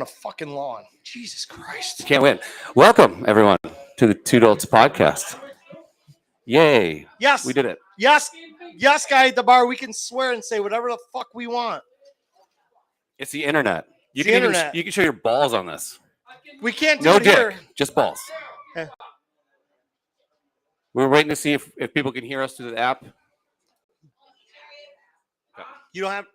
a fucking lawn. Jesus Christ. You can't win. Welcome, everyone, to the Dolts Podcast. Yay. Yes. We did it. Yes, guy at the bar. We can swear and say whatever the fuck we want. It's the internet. You can show your balls on this. We can't do no it dick, here. just balls. Yeah. We're waiting to see if people can hear us through the app. You don't have...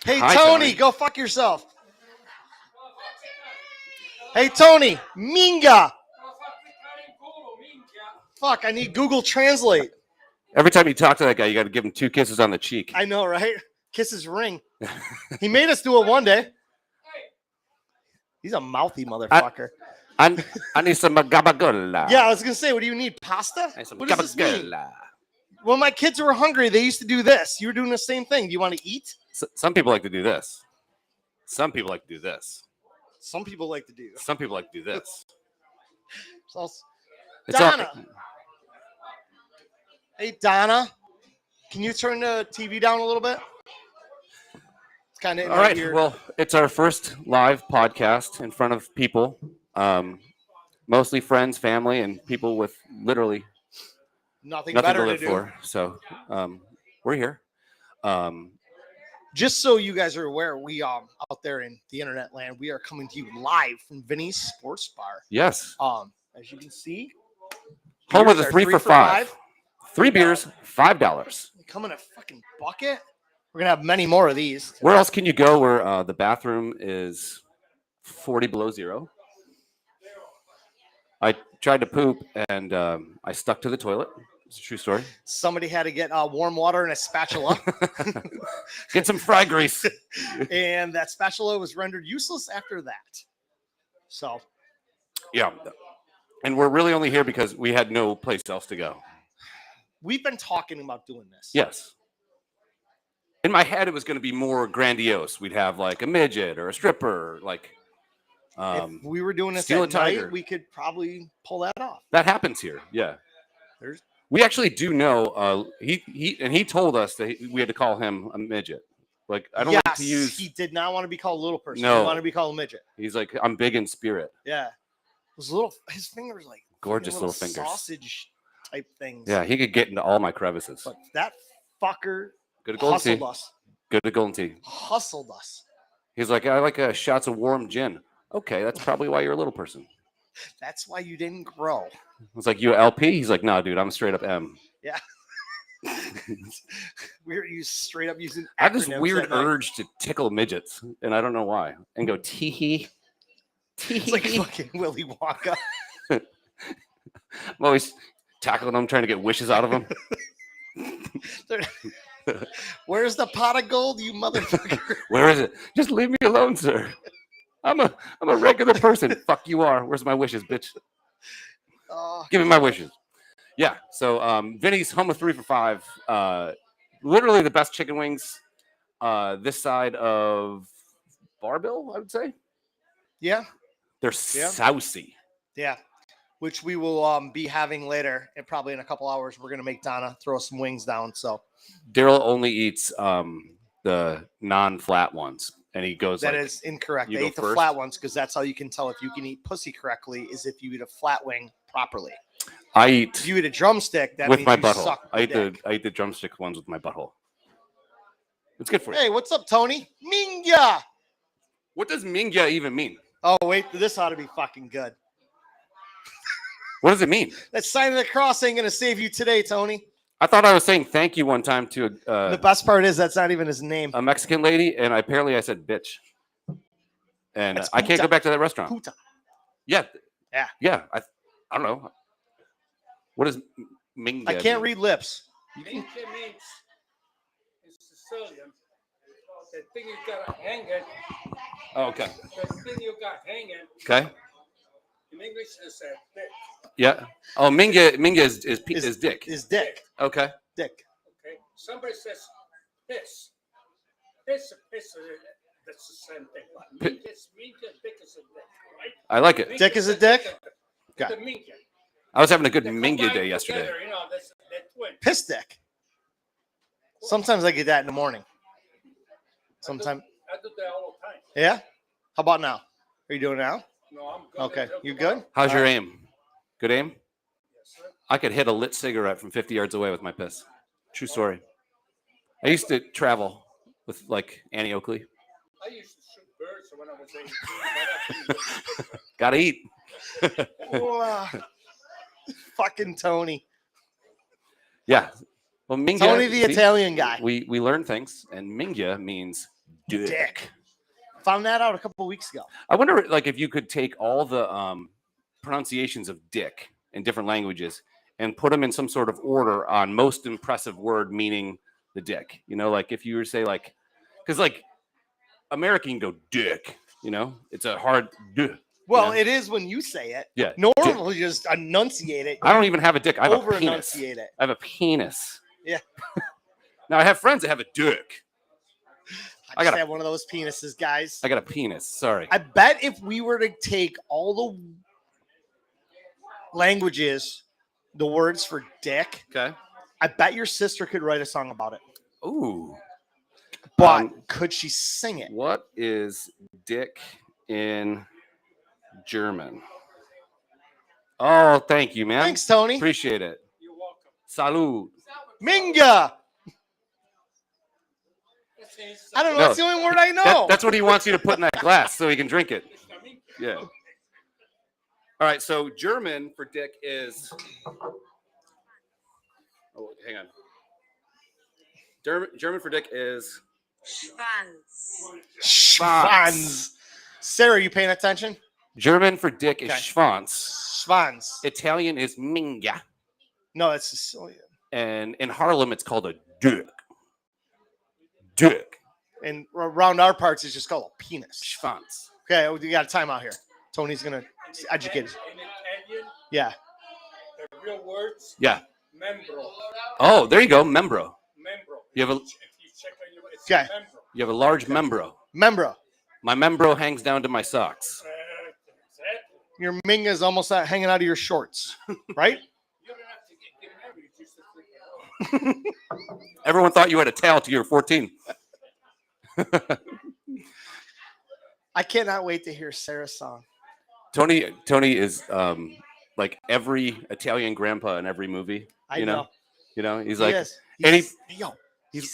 Hey, Hi, Tony, go fuck yourself. Hey, Tony, Minga. Fuck, I need Google Translate. Every time you talk to that guy, you got to give him 2 kisses on the cheek. I know, right? Kisses ring. He made us do it one day. He's a mouthy motherfucker. I need some gabagola. Yeah, I was going to say, what do you need? Pasta? What does this mean? Gabagola. When my kids were hungry, they used to do this. You were doing the same thing. Do you want to eat? Some people like to do this. Some people like to do this. Some people like to do. Some people like to do this. Donna. Hey, Donna. Can you turn the TV down a little bit? It's kind of all right. weird. Well, it's our first live podcast in front of people, mostly friends, family, and people with literally nothing to better live to do. for. So we're here. Just so you guys are aware, we out there in the internet land, we are coming to you live from Vinny's Sports Bar. Yes. As you can see, home of the 3 for $5. 3 beers, $5. Come in a fucking bucket. We're gonna have many more of these. Where else can you go where the bathroom is 40 below zero? I tried to poop and I stuck to the toilet. It's a true story. Somebody had to get warm water and a spatula. Get some fry grease. And that spatula was rendered useless after that. So. Yeah. And we're really only here because we had no place else to go. We've been talking about doing this. Yes. In my head, it was going to be more grandiose. We'd have like a midget or a stripper, like. If we were doing this Steal at a tiger. night, we could probably pull that off. That happens here. Yeah. We actually do know. He told us that we had to call him a midget. Like I don't like to use. He did not want to be called a little person. No. He wanted to be called a midget. He's like, I'm big in spirit. Yeah. His fingers like gorgeous little fingers. Sausage type things. Yeah, he could get into all my crevices. But that fucker hustled us. Good to Golden Tea. Hustled us. He's like, I like shots of warm gin. Okay, that's probably why you're a little person. That's why you didn't grow. I was like, you LP? He's like, no, dude, I'm straight up M. Yeah. You straight up using. I have this weird urge to tickle midgets, and I don't know why. And go tee hee. It's like fucking Willy Wonka. I'm always tackling them, trying to get wishes out of them. Where's the pot of gold, you motherfucker? Where is it? Just leave me alone, sir. I'm a regular person. Fuck you are. Where's my wishes, bitch? Give me my wishes. Yeah. So Vinny's home of 3 for $5. Literally the best chicken wings this side of Barbill, I would say. Yeah. They're saucy. Yeah. Which we will be having later, and probably in a couple hours. We're gonna make Donna throw some wings down. So Daryl only eats the non-flat ones. And he goes that is incorrect. They eat the flat ones because that's how you can tell if you can eat pussy correctly is if you eat a flat wing properly. If you eat a drumstick, that with means my you butthole. suck I eat the drumstick ones with my butthole. It's good for you. Hey, what's up, Tony? Mingya. What does Mingya even mean? Oh wait, this ought to be fucking good. What does it mean? That sign of the cross ain't gonna save you today, Tony. I thought I was saying thank you one time to the best part is that's not even his name. A Mexican lady, and apparently I said bitch. And I can't go back to that restaurant. Puta. Yeah. Yeah. I don't know. What is Mingya? I can't read lips. Mingya means it's Sicilian. The thing you got hanging. Oh, okay. The thing you got hanging. Okay. In English, it's a dick. Yeah. Oh, Mingya is dick. Is dick. Okay. Dick. Okay. Somebody says piss. Piss. That's the same thing. Mingya, dick is a dick, right? I like it. Dick is a dick? Got the Mingya. I was having a good Mingya day yesterday. Together, they're twins. Piss dick. Sometimes I get that in the morning. Sometime. I do that all the time. Yeah? How about now? Are you doing it now? No, I'm good. Okay. You good? How's your aim? Good aim? Yes, sir. I could hit a lit cigarette from 50 yards away with my piss. True story. I used to travel with like Annie Oakley. I used to shoot birds when I was 18. Gotta eat. Wow. Fucking Tony. Yeah. Well, Mingya, Tony the Italian guy. We learned things, and Mingya means dick. Found that out a couple weeks ago. I wonder, like, if you could take all the pronunciations of dick in different languages and put them in some sort of order on most impressive word meaning the dick. You know, like if you were to say like, because like American go dick. You know, it's a hard dick. Well, it is when you say it. Yeah. Normally, just enunciate it. I don't even have a dick. I have a penis. Over-enunciate it. I have a penis. Yeah. Now I have friends that have a dick. I just have one of those penises, guys. I got a penis. Sorry. I bet if we were to take all the languages, the words for dick, Okay. I bet your sister could write a song about it. Ooh. But could she sing it? What is dick in German? Oh, thank you, man. Thanks, Tony. Appreciate it. You're welcome. Salud. Minga. I don't know. That's the only word I know. That's what he wants you to put in that glass so he can drink it. Yeah. All right. So German for dick is. Oh, hang on. German for dick is. Schwanz. Sarah, are you paying attention? German for dick is Schwanz. Schwanz. Italian is Mingya. No, that's Sicilian. And in Harlem, it's called a dick. Dick. And around our parts, it's just called a penis. Schwanz. Okay, we got a timeout here. Tony's going to educate us. In Italian, Yeah. the real words. Yeah. Membro. Oh, there you go. Membro. Membro. You have a. If you check on your, it's Okay. membro. You have a large membro. Membro. My membro hangs down to my socks. Exactly. Your Minga is almost hanging out of your shorts, right? You don't have to get married just to flip it out. Everyone thought you had a tail till you were 14. I cannot wait to hear Sarah's song. Tony is like every Italian grandpa in every movie. I know. You know, he's He like, is. and He's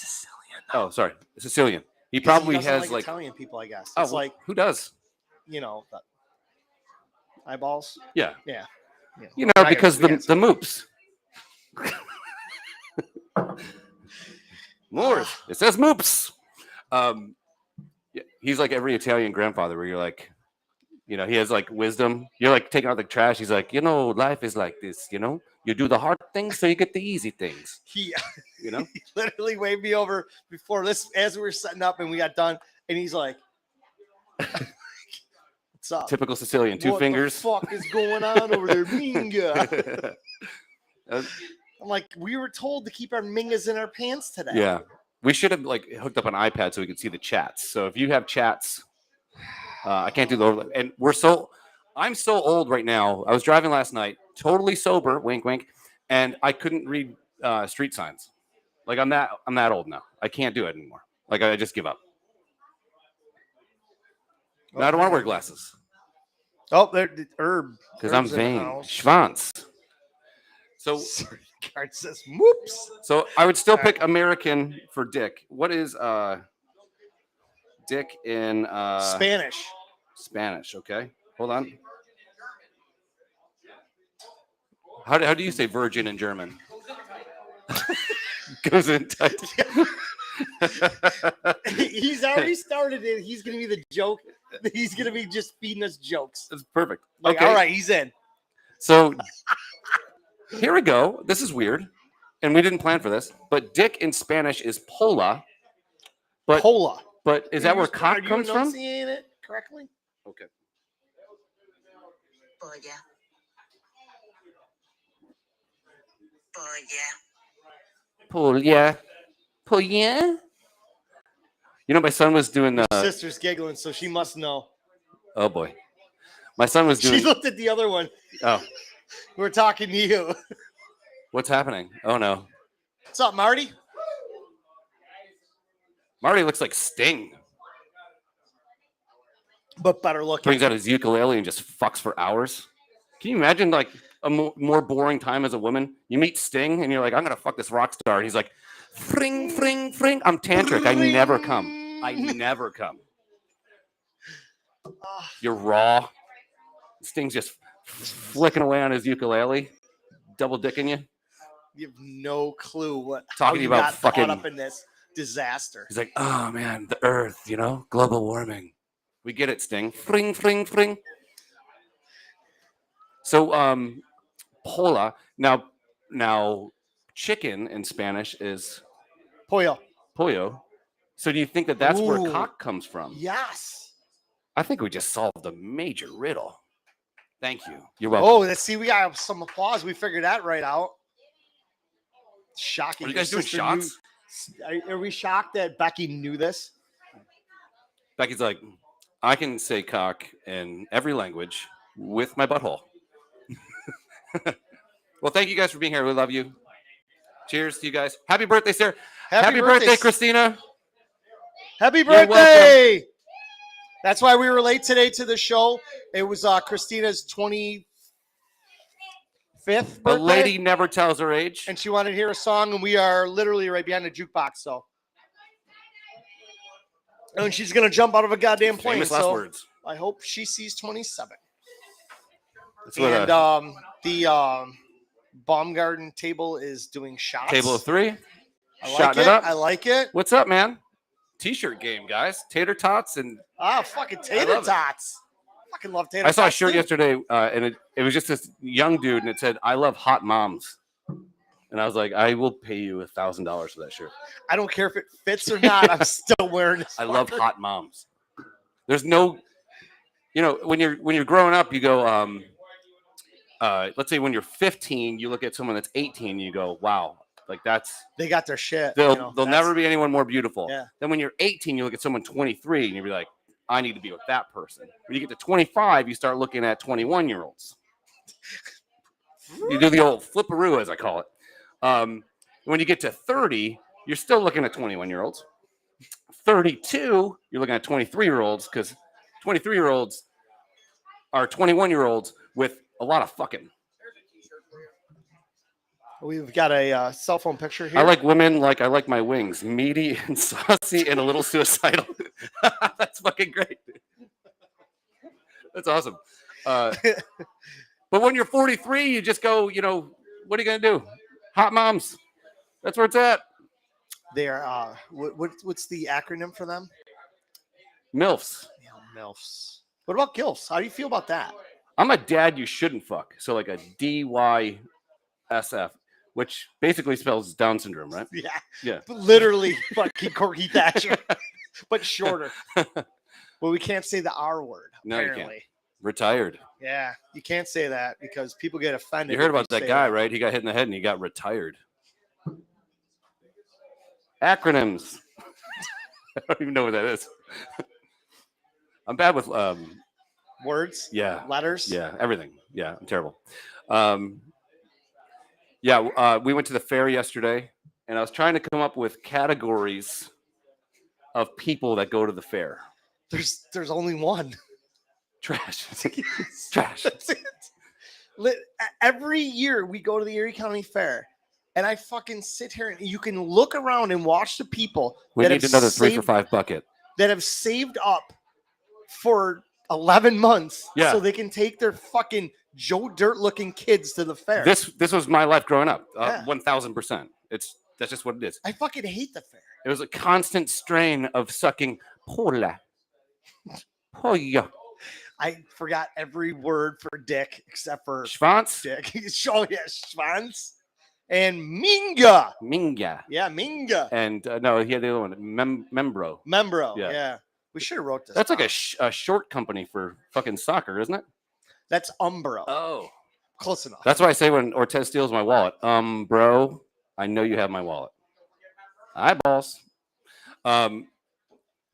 Sicilian. Oh, sorry, Sicilian. He probably he doesn't has like Italian people, I guess. Oh, It's like, who does? you know, the eyeballs. Yeah. Yeah. You know, because the moops. Moors. It says moops. Yeah, he's like every Italian grandfather where you're like, you know, he has like wisdom. You're like taking out the trash. He's like, you know, life is like this, you know? You do the hard things so you get the easy things. He You know? he literally waved me over before this as we were setting up and we got done. And he's like, what's up? Typical Sicilian. Two fingers. What the fuck is going on over there, Minga? I'm like, we were told to keep our Mingas in our pants today. Yeah. We should have like hooked up an iPad so we could see the chats. So if you have chats, I can't do the overlay. And I'm so old right now. I was driving last night, totally sober, wink, wink, and I couldn't read street signs. Like I'm that old now. I can't do it anymore. Like I just give up. Now I don't want to wear glasses. Oh, there, herb. Because I'm vain. Schwanz. So Card says, "Moops." So I would still pick American for dick. What is dick in Spanish? Spanish. Okay, hold on. How do you say virgin in German? Goes in tight. He's already started it. He's gonna be the joke. He's gonna be just feeding us jokes. That's perfect. Like, okay. All right, he's in. So here we go. This is weird, and we didn't plan for this. But dick in Spanish is pola. But Pola. But is that where cock comes from? Are you enunciating it correctly? Okay. Pola. Pola. You know, my son was doing the. Sister's giggling, so she must know. Oh boy, my son was doing. She looked at the other one. Oh. We're talking to you. What's happening? Oh no. What's up, Marty? Marty looks like Sting. But better looking. Brings out his ukulele and just fucks for hours. Can you imagine like a more boring time as a woman? You meet Sting and you're like, I'm gonna fuck this rock star, and he's like, fring, fring, fring. I'm tantric. I never come. You're raw. Sting's just flicking away on his ukulele, double dicking you. You have no clue what talking about got fucking caught up in this disaster. He's like, oh man, the Earth, global warming. We get it, Sting. Fring, fring, fring. So, Pola. Now, chicken in Spanish is pollo. So, do you think that that's where cock comes from? Yes. I think we just solved a major riddle. Thank you. You're welcome. Oh, let's see. We got some applause. We figured that right out. Shocking. Are you guys doing shots? Are we shocked that Becky knew this? Becky's like, I can say cock in every language with my butthole. Well, thank you guys for being here. We love you. Cheers to you guys. Happy birthday, Sarah. Happy birthday, Christina. Happy birthday. That's why we were late today to the show. It was Christina's 25th birthday. A lady never tells her age. And she wanted to hear a song, and we are literally right behind the jukebox, so. And she's going to jump out of a goddamn plane. Famous last words. I hope she sees 27. That's what, and the Baumgarten table is doing shots. Table of 3. Shotting it up. I like it. What's up, man? T-shirt game, guys. Tater tots and fucking tater tots. I fucking love tater tots. I saw a shirt yesterday, and it was just this young dude, and it said, "I love hot moms." And I was like, I will pay you $1,000 for that shirt. I don't care if it fits or not. I'm still wearing this. I love hot moms. There's no, when you're growing up, you go, let's say when you're 15, you look at someone that's 18, and you go, wow, like they got their shit. There'll never be anyone more beautiful. Yeah. Then when you're 18, you look at someone 23, and you'll be like, I need to be with that person. When you get to 25, you start looking at 21-year-olds. You do the old flipperoo, as I call it. When you get to 30, you're still looking at 21-year-olds. 32, you're looking at 23-year-olds, because 23-year-olds are 21-year-olds with a lot of fucking. We've got a cell phone picture here. I like women like I like my wings, meaty and saucy and a little suicidal. That's fucking great. That's awesome. But when you're 43, you just go, what are you going to do? Hot moms. That's where it's at. They're, what's the acronym for them? MILFs. Yeah, MILFs. What about GILFs? How do you feel about that? I'm a dad you shouldn't fuck. So like a DYSF, which basically spells Down syndrome, right? Yeah. Literally fucking Corky Thatcher, but shorter. Well, we can't say the R word, apparently. No, you can't. Retired. Yeah, you can't say that because people get offended. You heard about that guy, right? He got hit in the head and he got retired. Acronyms. I don't even know what that is. I'm bad with words. Yeah. Letters. Yeah. Everything. Yeah. I'm terrible. We went to the fair yesterday, and I was trying to come up with categories of people that go to the fair. There's only one. Trash. Trash. That's it. Every year we go to the Erie County Fair, and I fucking sit here, and you can look around and watch the people. We need another 3 for $5 bucket that have saved up for 11 months, so they can take their fucking Joe Dirt looking kids to the fair. This was my life growing up. 1,000%. That's just what it is. I fucking hate the fair. It was a constant strain of sucking pola. Poya. I forgot every word for dick except for Schwanz. Dick. Oh yeah, Schwanz. And Minga. Yeah, Minga. And no, he had the other one. Membro. Yeah. We should have wrote this. That's down. Like a short company for fucking soccer, isn't it? That's Umbro. Oh. Close enough. That's why I say when Ortez steals my wallet, bro, I know you have my wallet. Eyeballs.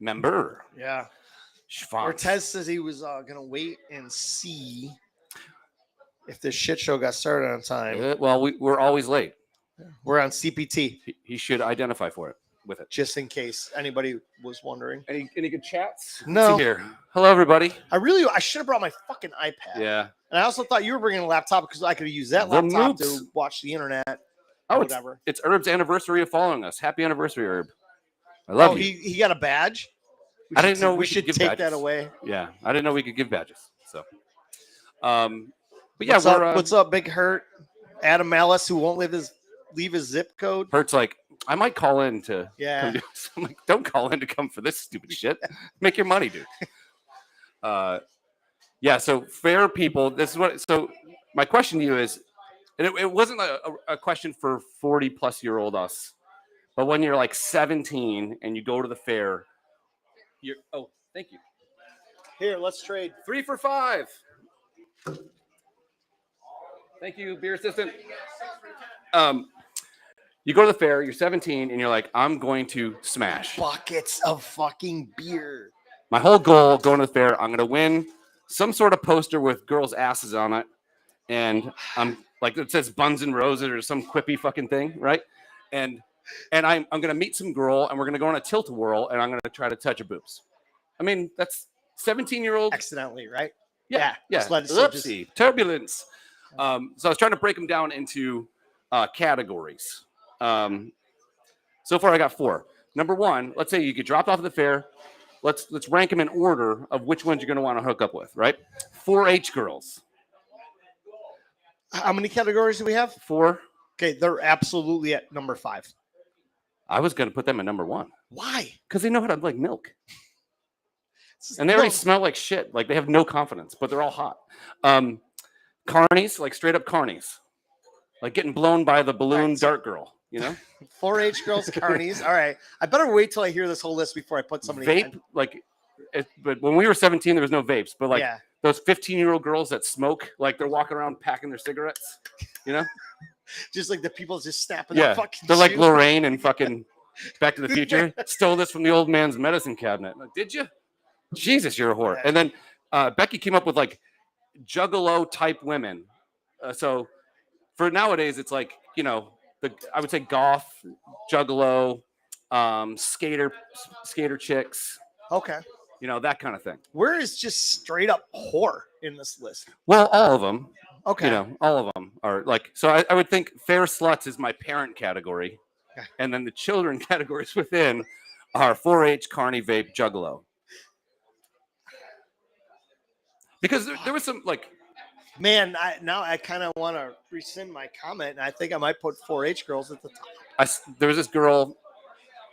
Member. Yeah. Schwanz. Ortez says he was going to wait and see if this shit show got started on time. Well, we're always late. We're on CPT. He should identify for it. with it. Just in case anybody was wondering. Any good chats? No. Let's see here. Hello, everybody. I should have brought my fucking iPad. Yeah. And I also thought you were bringing a laptop because I could have used that laptop to watch the internet. Oh, whatever. It's Herb's anniversary of following us. Happy anniversary, Herb. I love you. He got a badge? I didn't know we should give take badges. that away. Yeah, I didn't know we could give badges. So, but yeah, what's up, Big Hurt? Adam Malice, who won't leave his zip code. Hurt's like, I might call in to. Yeah. I'm like, don't call in to come for this stupid shit. Make your money, dude. Yeah. So fair people. This is what. So my question to you is, and it wasn't a question for 40-plus-year-old us, but when you're like 17 and you go to the fair, thank you. Here, let's trade 3 for 5. Thank you, beer assistant. You go to the fair, you're 17, and you're like, I'm going to smash buckets of fucking beer. My whole goal going to the fair, I'm going to win some sort of poster with girls' asses on it. And I'm like, it says Buns and Roses or some quippy fucking thing, right? And I'm going to meet some girl, and we're going to go on a tilt-a-whirl, and I'm going to try to touch her boobs. I mean, that's 17-year-old. Accidentally, right? Yeah. Oopsie. Turbulence. So I was trying to break them down into categories. So far, I got 4. Number 1, let's say you get dropped off at the fair. Let's rank them in order of which ones you're going to want to hook up with, right? 4-H girls. How many categories do we have? 4. Okay, they're absolutely at number 5. I was going to put them at number 1. Why? Because they know how to like milk. And they already smell like shit. Like they have no confidence, but they're all hot. Carnies, like straight up carnies. Like getting blown by the balloon dart girl, you know? 4-H girls, carnies. All right. I better wait till I hear this whole list before I put somebody Vape, in. But when we were 17, there was no vapes. But like those 15-year-old girls that smoke, like they're walking around packing their cigarettes, you know? Just like the people just snapping their fucking they're like shoe. Lorraine and fucking Back to the Future. Stole this from the old man's medicine cabinet. Like, did you? Jesus, you're a whore. And then Becky came up with like juggalo type women. So for nowadays, it's like, you know, I would say goth, juggalo, skater chicks. Okay. You know, that kind of thing. Where is just straight up whore in this list? Well, all of them. Okay. You know, all of them are like, so I would think fair sluts is my parent category. Okay. And then the children categories within are 4-H, carny, vape, juggalo. Because there was some like, man, I kind of want to rescind my comment, and I think I might put 4-H girls at the top. There was this girl.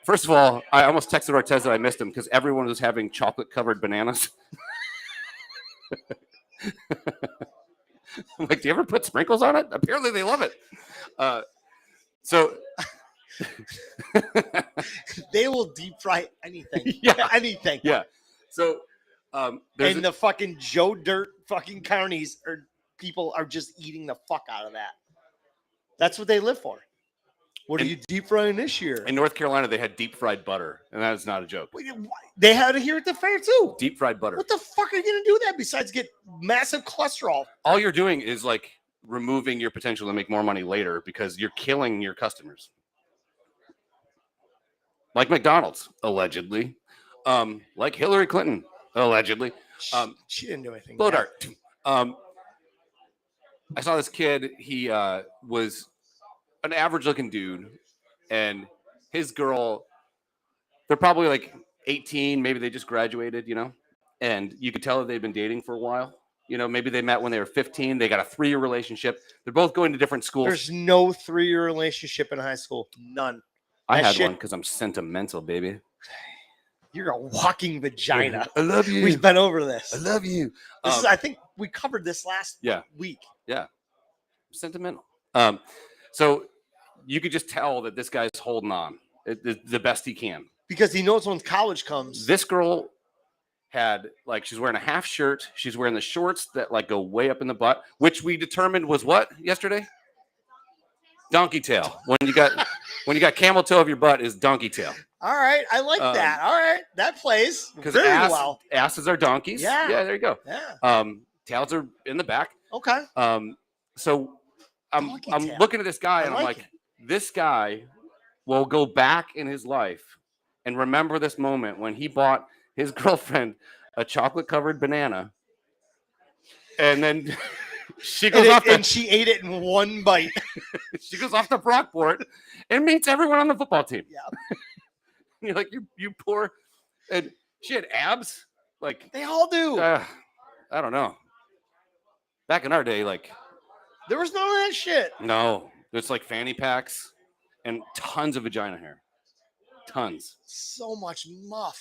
First of all, I almost texted Ortez that I missed him because everyone was having chocolate-covered bananas. I'm like, do you ever put sprinkles on it? Apparently, they love it. So they will deep fry anything. Yeah, anything. Yeah. So. And the fucking Joe Dirt fucking carnies people are just eating the fuck out of that. That's what they live for. What are you deep frying this year? In North Carolina, they had deep fried butter, and that is not a joke. They had it here at the fair too. Deep fried butter. What the fuck are you gonna do that besides get massive cholesterol? All you're doing is like removing your potential to make more money later because you're killing your customers. Like McDonald's, allegedly. Like Hillary Clinton. Allegedly. She didn't do anything. Blow dart. I saw this kid. He was an average looking dude, and his girl, they're probably like 18. Maybe they just graduated, you know, and you could tell that they've been dating for a while. You know, maybe they met when they were 15. They got a 3-year relationship. They're both going to different schools. There's no 3-year relationship in high school. None. I had one because I'm sentimental, baby. You're a walking vagina. I love you. We've been over this. I love you. I think we covered this last week. Yeah. Sentimental. So you could just tell that this guy's holding on the best he can. Because he knows when college comes. This girl had, like, she's wearing a half shirt. She's wearing the shorts that, like, go way up in the butt, which we determined was what yesterday? Donkey tail. When you got camel toe of your butt is donkey tail. All right, I like that. All right, that plays very well. Asses are donkeys. Yeah, there you go. Yeah. Tails are in the back. Okay. So I'm looking at this guy and I'm like, this guy will go back in his life and remember this moment when he bought his girlfriend a chocolate-covered banana, and then she goes and she ate it in one bite. She goes off to Brockport and meets everyone on the football team. Yeah. You're like, you poor, and she had abs. Like they all do. I don't know. Back in our day, like there was none of that shit. No, there's like fanny packs and tons of vagina hair. Tons. So much muff.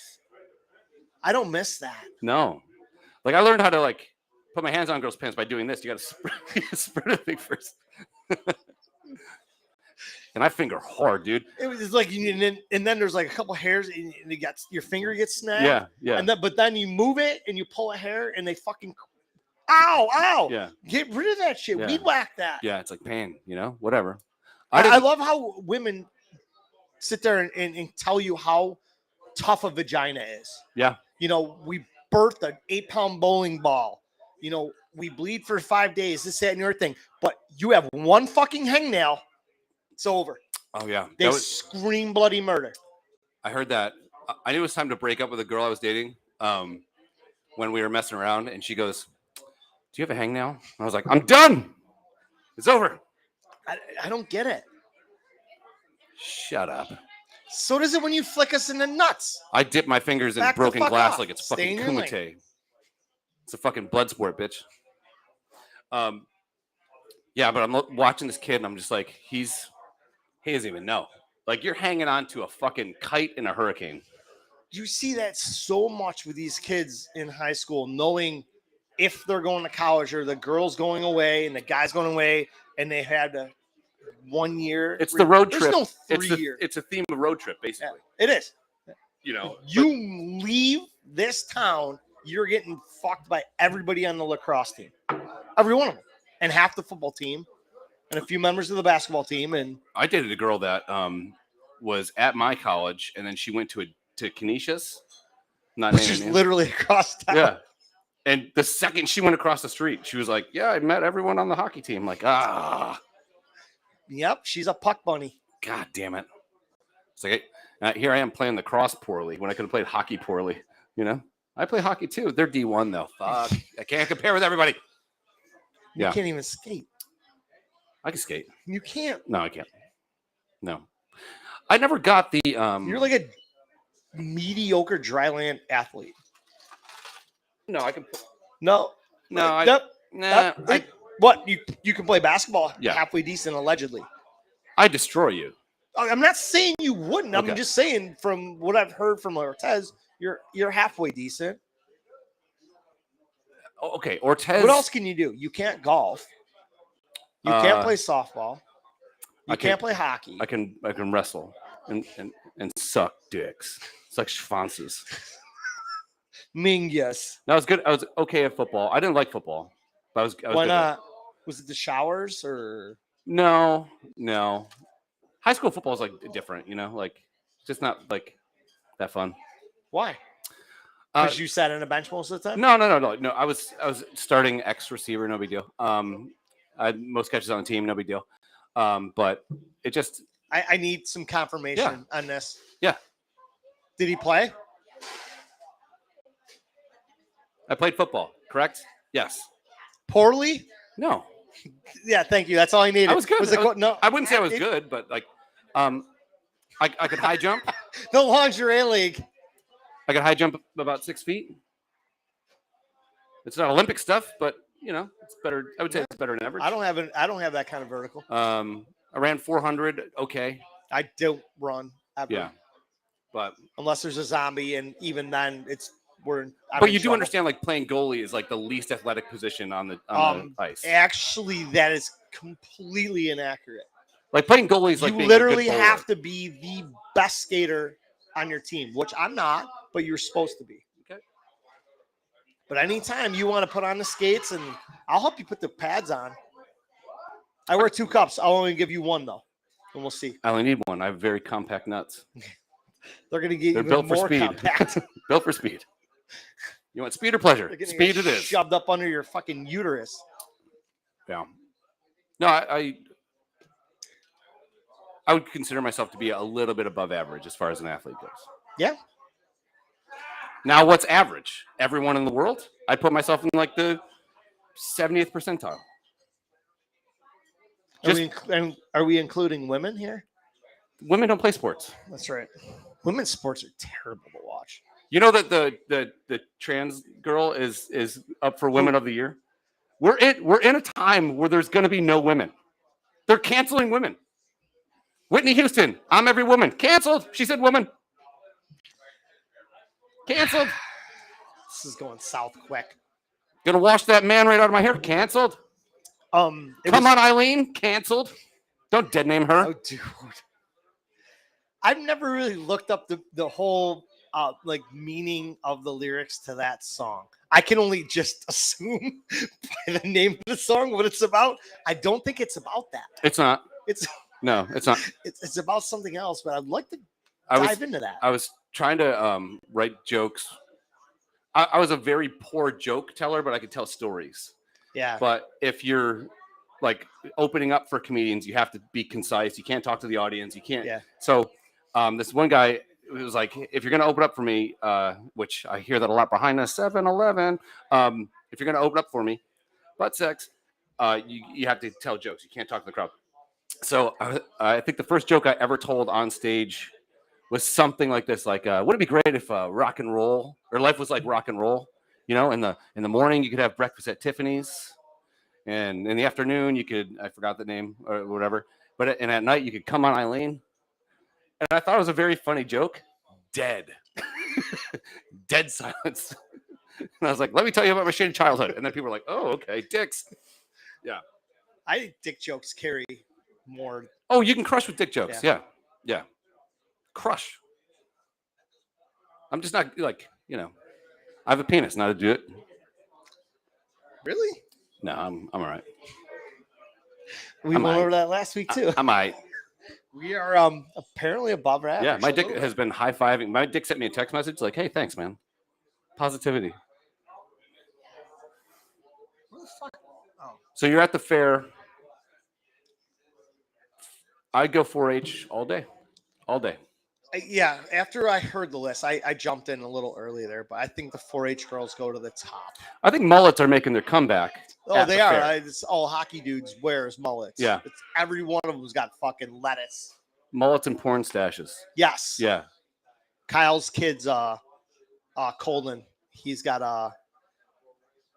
I don't miss that. No. Like I learned how to like put my hands on girls' pants by doing this. You got to spread a thing first. And I finger hard, dude. It was like, and then there's like a couple hairs, and you got your finger gets snagged. Yeah. And but then you move it and you pull a hair, and they fucking, ow. Yeah. Get rid of that shit. Yeah. Weed whack that. Yeah, it's like pain, whatever. I love how women sit there and tell you how tough a vagina is. Yeah. We birthed an 8-pound bowling ball. We bleed for 5 days, this, that, and your thing. But you have one fucking hangnail, it's over. Oh, yeah. They scream bloody murder. I heard that. I knew it was time to break up with a girl I was dating when we were messing around. And she goes, do you have a hangnail? I was like, I'm done. It's over. I don't get it. Shut up. So does it when you flick us in the nuts. I dip my fingers in Back the broken fuck glass off. like it's Stay fucking in your lane. kumite. It's a fucking blood sport, bitch. Yeah, but I'm watching this kid and I'm just like, he doesn't even know. Like you're hanging on to a fucking kite in a hurricane. You see that so much with these kids in high school, knowing if they're going to college or the girl's going away and the guy's going away, and they had a 1 year. It's the road trip. There's no 3 year. It's a theme of road trip, basically. Yeah, it is. You leave this town, you're getting fucked by everybody on the lacrosse team. Every one of them. And half the football team and a few members of the basketball team. And I dated a girl that was at my college, and then she went to Canisius. Not which is naming names. literally across town. Yeah. And the second she went across the street, she was like, yeah, I met everyone on the hockey team. Like, Yep, she's a puck bunny. God damn it. It's like, here I am playing lacrosse poorly when I could have played hockey poorly. I play hockey too. They're D1 though. Fuck. I can't compare with everybody. You can't even skate. I can skate. You can't. No, I can't. No. I never got the You're like a mediocre dryland athlete. No, I can No. What? You can play basketball halfway decent, allegedly. I destroy you. I'm not saying you wouldn't. Okay. I'm just saying from what I've heard from Ortez, you're halfway decent. Okay, Ortez. What else can you do? You can't golf. You can't play softball. You can't play hockey. I can wrestle and suck dicks. Suck schwanzes. Mingus. No, I was good. I was okay at football. I didn't like football. But I was Why good not? Was it the showers or? No. High school football is like different, like it's just not like that fun. Why? Because you sat on a bench most of the time? No. I was starting X receiver, no big deal. I had most catches on the team, no big deal. But it just I need some confirmation on this. Yeah. Did he play? I played football, correct? Yes. Poorly? No. Yeah, thank you. That's all I needed. I was good. No, I wouldn't say I was good, but like I could high jump. The lingerie league. I could high jump about 6 feet. It's not Olympic stuff, but it's better. I would say it's better than average. I don't have that kind of vertical. I ran 400. Okay. I don't run ever. Yeah. But unless there's a zombie, and even then But you do understand, like playing goalie is like the least athletic position on the ice. Actually, that is completely inaccurate. Like playing goalie is like you being literally a good have to be the best skater on your team, which I'm not, but you're supposed to be. Okay. But anytime you want to put on the skates, and I'll help you put the pads on. I wear 2 cups. I'll only give you 1 though, and we'll see. I only need 1. I have very compact nuts. They're going to get They're even built for more speed. compact. Built for speed. You want speed or pleasure? Speed it is. Shoved up under your fucking uterus. Yeah. No, I I would consider myself to be a little bit above average as far as an athlete goes. Yeah. Now, what's average? Everyone in the world? I'd put myself in like the 70th percentile. Are we including women here? Women don't play sports. That's right. Women's sports are terrible to watch. You know that the trans girl is up for Women of the Year? We're in a time where there's going to be no women. They're canceling women. Whitney Houston, I'm every woman. Canceled. She said woman. Canceled. This is going south quick. Gonna wash that man right out of my hair. Canceled. Come on, Eileen. Canceled. Don't dead name her. Oh, dude. I've never really looked up the whole like meaning of the lyrics to that song. I can only just assume by the name of the song what it's about. I don't think it's about that. It's not. No, it's not. It's about something else, but I'd like to dive into that. I was trying to write jokes. I was a very poor joke teller, but I could tell stories. Yeah. But if you're like opening up for comedians, you have to be concise. You can't talk to the audience. You can't. Yeah. So this one guy was like, if you're going to open up for me, which I hear that a lot behind us, 7-Eleven, if you're going to open up for me, butt sex, you have to tell jokes. You can't talk to the crowd. So I think the first joke I ever told on stage was something like this, like, would it be great if rock and roll, or life was like rock and roll? You know, in the morning you could have breakfast at Tiffany's, and in the afternoon you could, I forgot the name or whatever, and at night you could come on Eileen. And I thought it was a very funny joke. Dead. Dead silence. And I was like, let me tell you about my shitty childhood. And then people were like, oh, okay, dicks. Yeah. I think dick jokes carry more. Oh, you can crush with dick jokes. Yeah. Crush. I'm just not like, I have a penis, not to do it. Really? No, I'm all right. We went over that last week too. I'm all right. We are apparently above average. Yeah, my dick has been high-fiving. My dick sent me a text message like, hey, thanks, man. Positivity. What the fuck? Oh. So you're at the fair. I'd go 4-H all day. All day. Yeah, after I heard the list, I jumped in a little early there, but I think the 4-H girls go to the top. I think mullets are making their comeback. Oh, they are. It's all hockey dudes wears mullets. Yeah. Every one of them's got fucking lettuce. Mullets and porn stashes. Yes. Yeah. Kyle's kid's Colin. He's got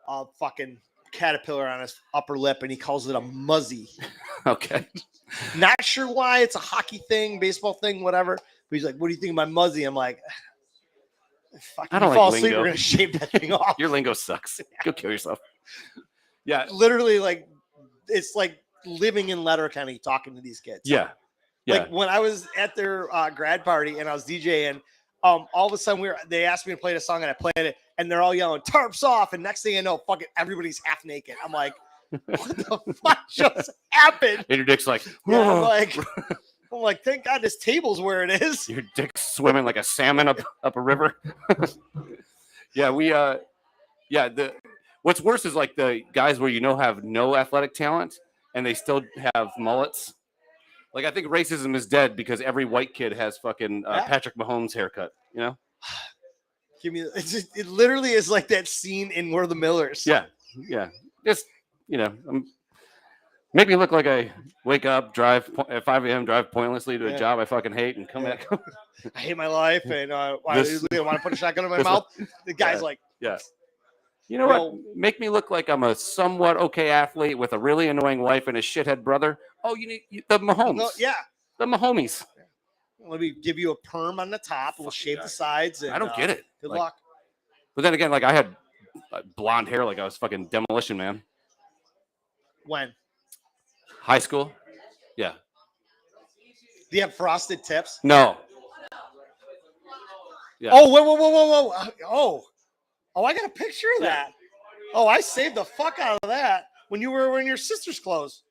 a fucking caterpillar on his upper lip, and he calls it a muzzy. Okay. Not sure why. It's a hockey thing, baseball thing, whatever. But he's like, "What do you think of my muzzy?" I'm like, I don't fall like asleep, lingo. we're gonna shave that thing off. Your lingo sucks. Go kill yourself. Yeah. Literally, like, it's like living in Letterkenny talking to these kids. Yeah. Like when I was at their grad party and I was DJing, all of a sudden they asked me to play the song and I played it, and they're all yelling "tarps off," and next thing I know, fucking everybody's half naked. I'm like, what the fuck just happened? And your dick's like, yeah, I'm like, thank God this table's where it is. Your dick's swimming like a salmon up a river. Yeah, what's worse is like the guys where have no athletic talent and they still have mullets. Like, I think racism is dead because every white kid has fucking Patrick Mahomes haircut, Give me it literally is like that scene in We're the Millers. Yeah. Just, make me look like I wake up, drive at 5 a.m., drive pointlessly to a job I fucking hate and come back. I hate my life and I want to put a shotgun in my mouth. The guy's like, yeah. You know what? Make me look like I'm a somewhat okay athlete with a really annoying wife and a shithead brother. Oh, you need the Mahomes. No, yeah. The Mahomies. Let me give you a perm on the top. We'll shave the sides. And, I don't get it. Good luck. But then again, like, I had blonde hair like I was fucking Demolition Man. When? High school? Yeah. Do you have frosted tips? No. Yeah. Oh, whoa. Oh, I got a picture of that. Oh, I saved the fuck out of that when you were wearing your sister's clothes.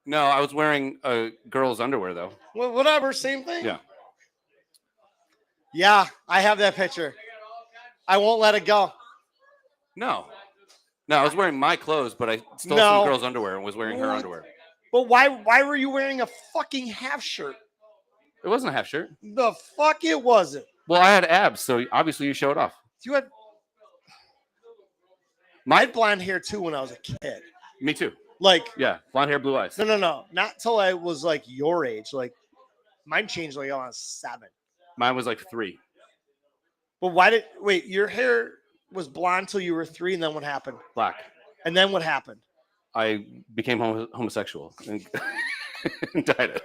No, I was wearing a girl's underwear, though. Well, whatever, same thing. Yeah. Yeah, I have that picture. I won't let it go. No, I was wearing my clothes, but I stole some girl's underwear and was wearing her underwear. But why were you wearing a fucking half shirt? It wasn't a half shirt. The fuck it wasn't. Well, I had abs, so obviously you showed off. You had I had blonde hair too when I was a kid. Me too. Like, Yeah, blonde hair, blue eyes. no. Not till I was like your age. Like, mine changed like on 7. Mine was like 3. But wait, your hair was blonde till you were 3, and then what happened? Black. And then what happened? I became homosexual and, and dyed it.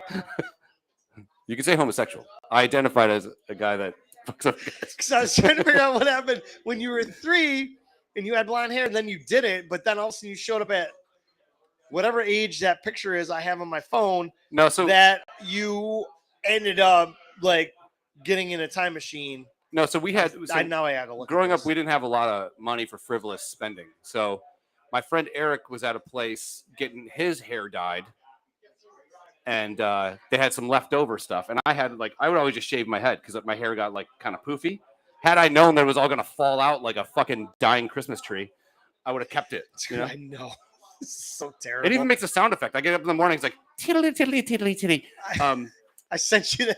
You can say homosexual. I identified as a guy that fucks up guys. Because I was trying to figure out what happened when you were 3 and you had blonde hair, and then you didn't, but then all of a sudden you showed up at whatever age that picture is I have on my phone. No, so that you ended up like getting in a time machine. No, so we had. So I had to look. Growing up, we didn't have a lot of money for frivolous spending. So my friend Eric was at a place getting his hair dyed, and they had some leftover stuff. And I would always just shave my head because my hair got like kind of poofy. Had I known that it was all gonna fall out like a fucking dying Christmas tree, I would have kept it. You know? I know. This is so terrible. It even makes a sound effect. I get up in the morning, it's like tiddly tiddly tiddly tiddly. I sent you that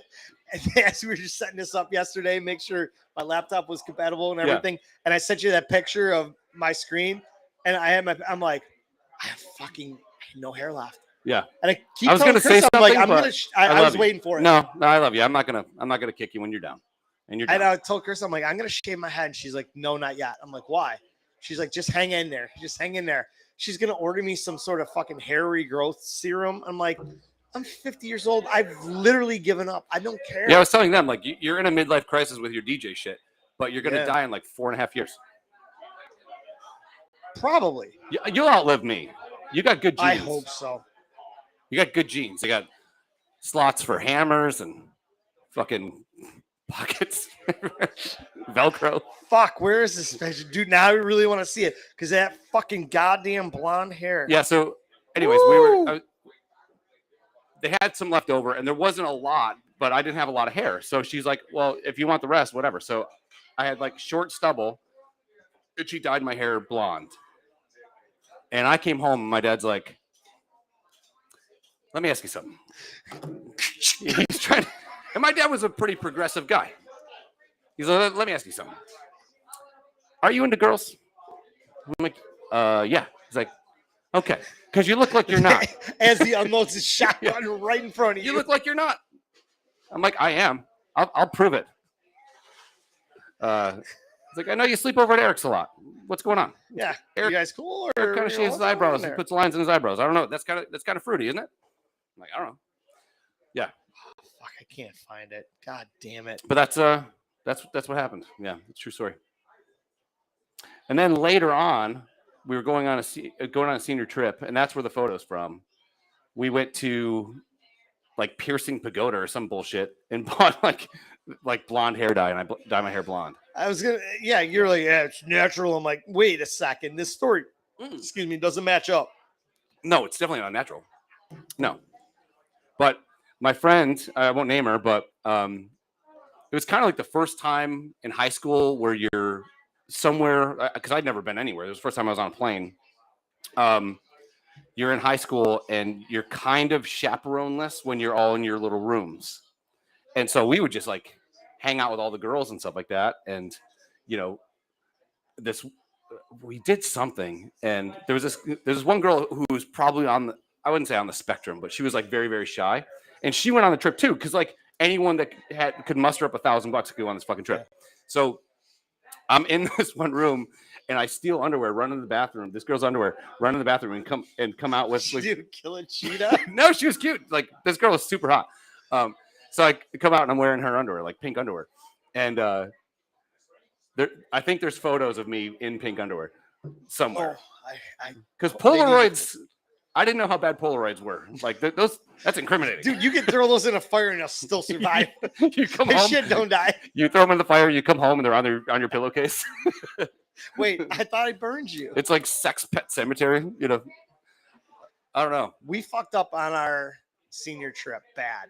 as we were just setting this up yesterday, make sure my laptop was compatible and everything. Yeah. And I sent you that picture of my screen, and I'm like, I have no hair left. Yeah. And I was going to say something, like, I was waiting for it. No, I love you. I'm not gonna kick you when you're down. And you're down. And I told Chris, I'm like, I'm gonna shave my head. And she's like, no, not yet. I'm like, why? She's like, just hang in there. Just hang in there. She's gonna order me some sort of fucking hair regrowth serum. I'm like, I'm 50 years old. I've literally given up. I don't care. Yeah, I was telling them, like, you're in a midlife crisis with your DJ shit, but you're gonna die in like 4.5 years. Probably. You'll outlive me. You got good genes. I hope so. You got good genes. They got slots for hammers and fucking pockets, Velcro. Fuck, where is this picture? Dude, now I really want to see it because that fucking goddamn blonde hair. Yeah, so anyways, they had some left over, and there wasn't a lot, but I didn't have a lot of hair. So she's like, well, if you want the rest, whatever. So I had like short stubble, and she dyed my hair blonde. And I came home, and my dad's like, let me ask you something. He's trying to, and my dad was a pretty progressive guy. He's like, let me ask you something. Are you into girls? I'm like, yeah. He's like, okay. Because you look like you're not. As he unloads his shotgun right in front of you. You look like you're not. I'm like, I am. I'll prove it. He's like, I know you sleep over at Eric's a lot. What's going on? Yeah. Eric, you guys cool? Eric kind of shaves his eyebrows. He puts lines in his eyebrows. I don't know. That's kind of fruity, isn't it? I'm like, I don't know. Yeah. Oh, fuck, I can't find it. God damn it. But that's what happened. Yeah, it's a true story. And then later on, we were going on a senior trip, and that's where the photo's from. We went to like Piercing Pagoda or some bullshit and bought like blonde hair dye, and I dye my hair blonde. You're like, yeah, it's natural. I'm like, wait a second, this story, excuse me, doesn't match up. No, it's definitely not natural. No. But my friend, I won't name her, but it was kind of like the first time in high school where you're somewhere, because I'd never been anywhere. It was the first time I was on a plane. You're in high school and you're kind of chaperoneless when you're all in your little rooms. And so we would just like hang out with all the girls and stuff like that. And, you know, we did something. And there's this one girl who was probably I wouldn't say on the spectrum, but she was like very, very shy. And she went on the trip too. Cause like anyone that could muster up $1,000 could go on this fucking trip. So I'm in this one room and I steal underwear, run in the bathroom. This girl's underwear, run in the bathroom and come out with. Did you kill a cheetah? No, she was cute. Like this girl was super hot. So I come out and I'm wearing her underwear, like pink underwear. And I think there's photos of me in pink underwear somewhere. Because Polaroids, I didn't know how bad Polaroids were. Like that's incriminating. Dude, you can throw those in a fire and they'll still survive. You come home, shit don't die. You throw them in the fire, you come home and they're on your pillowcase. Wait, I thought I burned you. It's like Sex Pet Cemetery, you know. I don't know. We fucked up on our senior trip bad.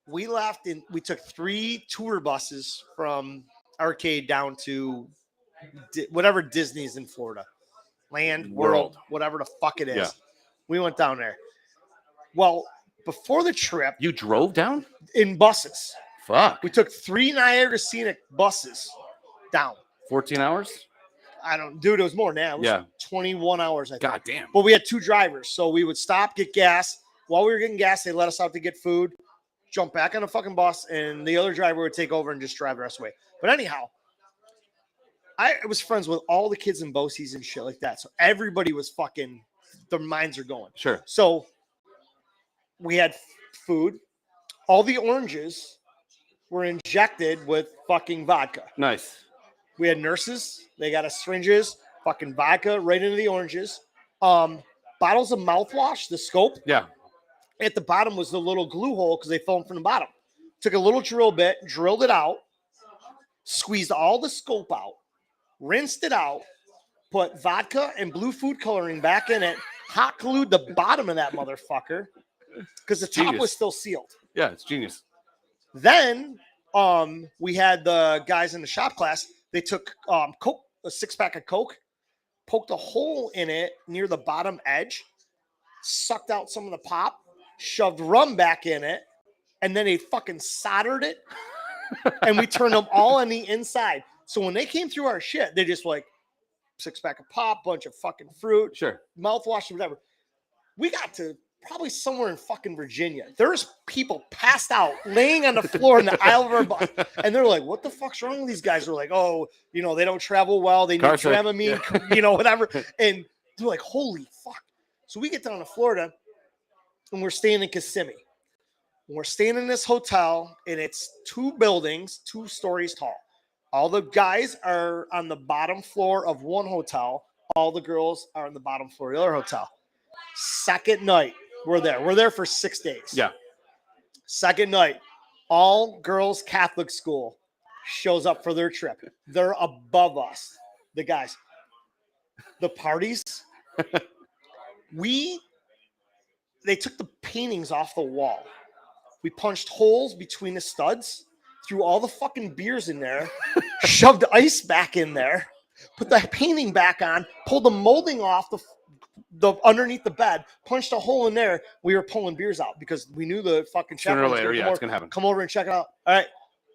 We left and we took 3 tour buses from Arcade down to whatever Disney's in Florida. Land, World, whatever the fuck it is. We went down there. Well, before the trip, You drove down? in buses, Fuck. we took 3 Niagara Scenic buses down. 14 hours? Dude, it was more than that. It was Yeah. 21 hours, I think. God damn. But we had 2 drivers, so we would stop, get gas. While we were getting gas, they let us out to get food, jump back on a fucking bus, and the other driver would take over and just drive the rest of the way. But anyhow, I was friends with all the kids in BOCES and shit like that. So everybody was fucking, their minds are going. Sure. So we had food. All the oranges were injected with fucking vodka. Nice. We had nurses. They got us syringes, fucking vodka right into the oranges. Bottles of mouthwash, the scope. Yeah. At the bottom was the little glue hole because they foamed from the bottom. Took a little drill bit, drilled it out, squeezed all the scope out, rinsed it out, put vodka and blue food coloring back in it, hot glued the bottom of that motherfucker because the top Genius. was still sealed. Yeah, it's genius. Then we had the guys in the shop class. They took Coke, a 6-pack of Coke, poked a hole in it near the bottom edge, sucked out some of the pop, shoved rum back in it, and then they fucking soldered it. And we turned them all on the inside. So when they came through our shit, they just like 6-pack of pop, bunch of fucking fruit, Sure. mouthwash, whatever. We got to probably somewhere in fucking Virginia. There's people passed out, laying on the floor in the aisle of our bus. And they're like, what the fuck's wrong with these guys? They're like, oh, they don't travel well. They need Car sick. Dramamine, whatever. And they're like, holy fuck. So we get down to Florida and we're staying in Kissimmee. And we're staying in this hotel and it's 2 buildings, 2 stories tall. All the guys are on the bottom floor of one hotel. All the girls are on the bottom floor of the other hotel. Second night, we're there. We're there for 6 days. Yeah. Second night, all girls Catholic school shows up for their trip. They're above us, the guys. The parties, they took the paintings off the wall. We punched holes between the studs, threw all the fucking beers in there, shoved ice back in there, put the painting back on, pulled the molding off the underneath the bed, punched a hole in there. We were pulling beers out because we knew the fucking Sooner or chaperones later, were yeah, it's gonna happen. come over and check it out. All right,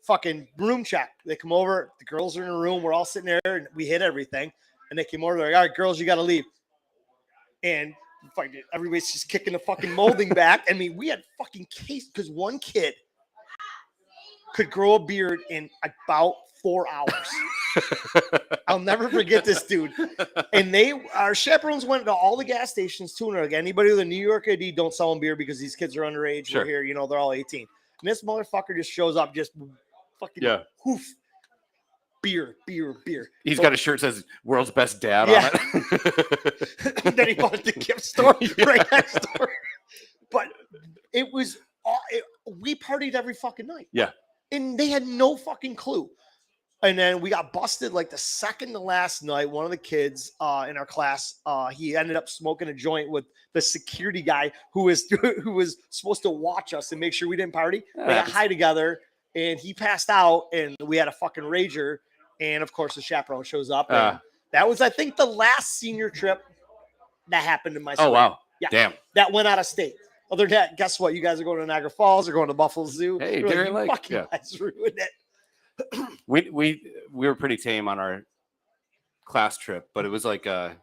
fucking room check. They come over. The girls are in the room. We're all sitting there, and we hit everything. And they came over. They're like, all right, girls, you got to leave. And everybody's just kicking the fucking molding back. I mean, we had fucking case because one kid could grow a beard in about 4 hours. I'll never forget this dude. And our chaperones went to all the gas stations too. And they're like, anybody with a New York ID, don't sell them beer because these kids are underage. Sure. We're here, they're all 18. And this motherfucker just shows up, just fucking hoof. Beer. He's got a shirt that says "World's Best Dad" Yeah. on it. Then he bought it at the gift store right next door. But it was, we partied every fucking night. Yeah. And they had no fucking clue. And then we got busted like the second to last night. One of the kids in our class, he ended up smoking a joint with the security guy who was supposed to watch us and make sure we didn't party. They got high together, and he passed out, and we had a fucking rager. And of course, the chaperone shows up. And that was, I think, the last senior trip that happened in my school. Oh wow! Yeah, Damn. that went out of state. Other than that, guess what? You guys are going to Niagara Falls. They're going to Buffalo Zoo. Hey, You're Dairy you Lake. fucking Yeah. guys ruined it. We were pretty tame on our class trip, but it was like a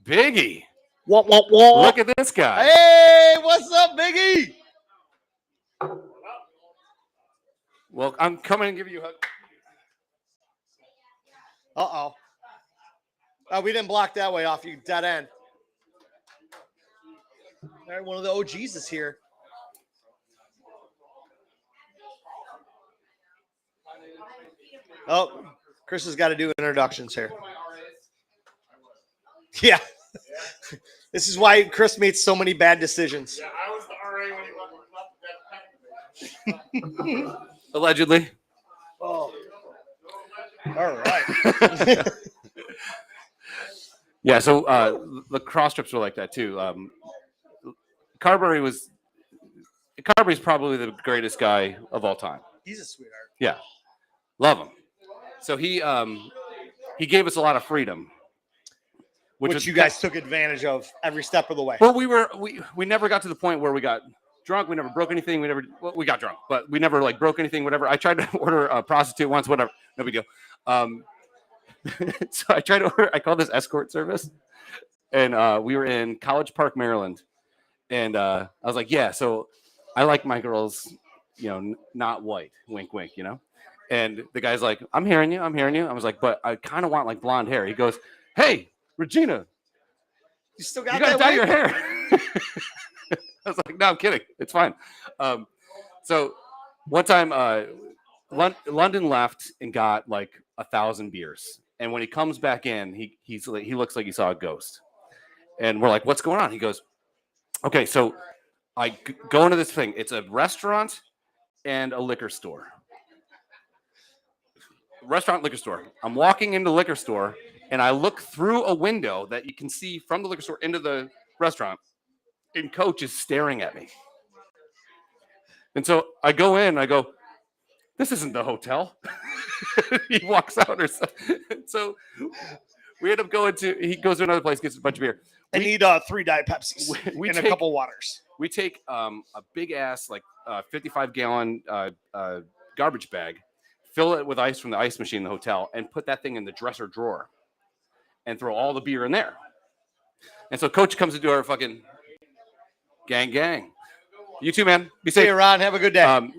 Biggie. What? Look at this guy. Hey, what's up, Biggie? Well, I'm coming and give you a hug. Uh-oh. Oh, we didn't block that way off, you dead end. All right, one of the OGs is here. Oh, Chris has got to do introductions here. Yeah. This is why Chris made so many bad decisions. Yeah, I was the RA when he left. Allegedly. Oh. All right. Yeah, so the cross trips were like that too. Carberry's probably the greatest guy of all time. He's a sweetheart. Yeah, love him. So he gave us a lot of freedom. which you guys took advantage of every step of the way. Well, we never got to the point where we got drunk. We never broke anything. We got drunk, but we never like broke anything. Whatever. I tried to order a prostitute once. Whatever. No big deal. So I tried to order. I called this escort service, and we were in College Park, Maryland, and I was like, yeah. So I like my girls, not white. Wink, wink. And the guy's like, I'm hearing you. I was like, but I kind of want like blonde hair. He goes, hey, Regina, you still you gotta dye your hair. I was like, no, I'm kidding. It's fine. So one time, London left and got like 1,000 beers. And when he comes back in, he looks like he saw a ghost. And we're like, what's going on? He goes, okay, so I go into this thing. It's a restaurant and a liquor store. Restaurant, liquor store. I'm walking into the liquor store, and I look through a window that you can see from the liquor store into the restaurant, and Coach is staring at me. And so I go in, I go, this isn't the hotel. He walks out or something. So we end up he goes to another place, gets a bunch of beer. I need 3 Diet Pepsis and a couple waters. We take a big ass, like 55-gallon garbage bag, fill it with ice from the ice machine in the hotel, and put that thing in the dresser drawer and throw all the beer in there. And so Coach comes into our fucking gang. You too, man. Be safe. Hey, Ron. Have a good day.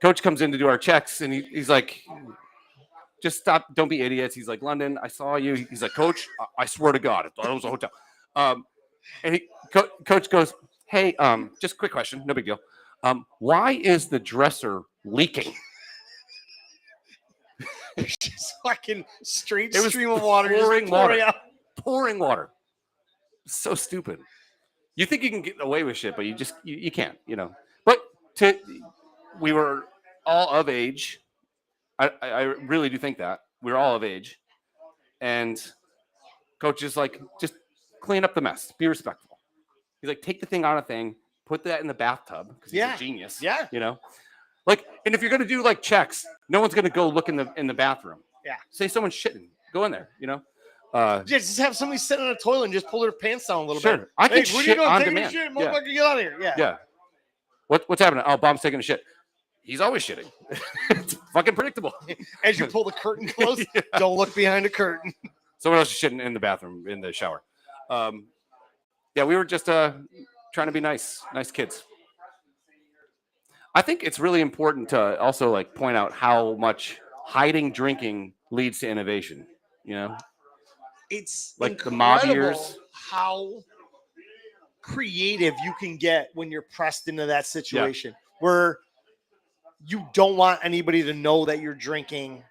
Coach comes in to do our checks, and he's like, just stop. Don't be idiots. He's like, London, I saw you. He's like, Coach, I swear to God, I thought it was a hotel. And Coach goes, hey, just a quick question. No big deal. Why is the dresser leaking? Just fucking straight stream of water. Pouring water. So stupid. You think you can get away with shit, but you can't, But we were all of age. I really do think that. We were all of age. And Coach is like, just clean up the mess. Be respectful. He's like, take the thing out of thing, put that in the bathtub, because he's a genius. Yeah. Like, and if you're gonna do like checks, no one's gonna go look in the bathroom. Yeah. Say someone's shitting, go in there. Just have somebody sit on a toilet and just pull their pants down a little bit. bit. I can shit on Take demand. Shit, motherfucker, get out of here. Yeah. Yeah. What's happening? Oh, Bomb's taking a shit. He's always shitting. It's fucking predictable. As you pull the curtain close, don't look behind the curtain. Someone else is shitting in the bathroom, in the shower. Yeah, we were just trying to be nice kids. I think it's really important to also like point out how much hiding drinking leads to innovation. It's like the mob years. How creative you can get when you're pressed into that situation where you don't want anybody to know that you're drinking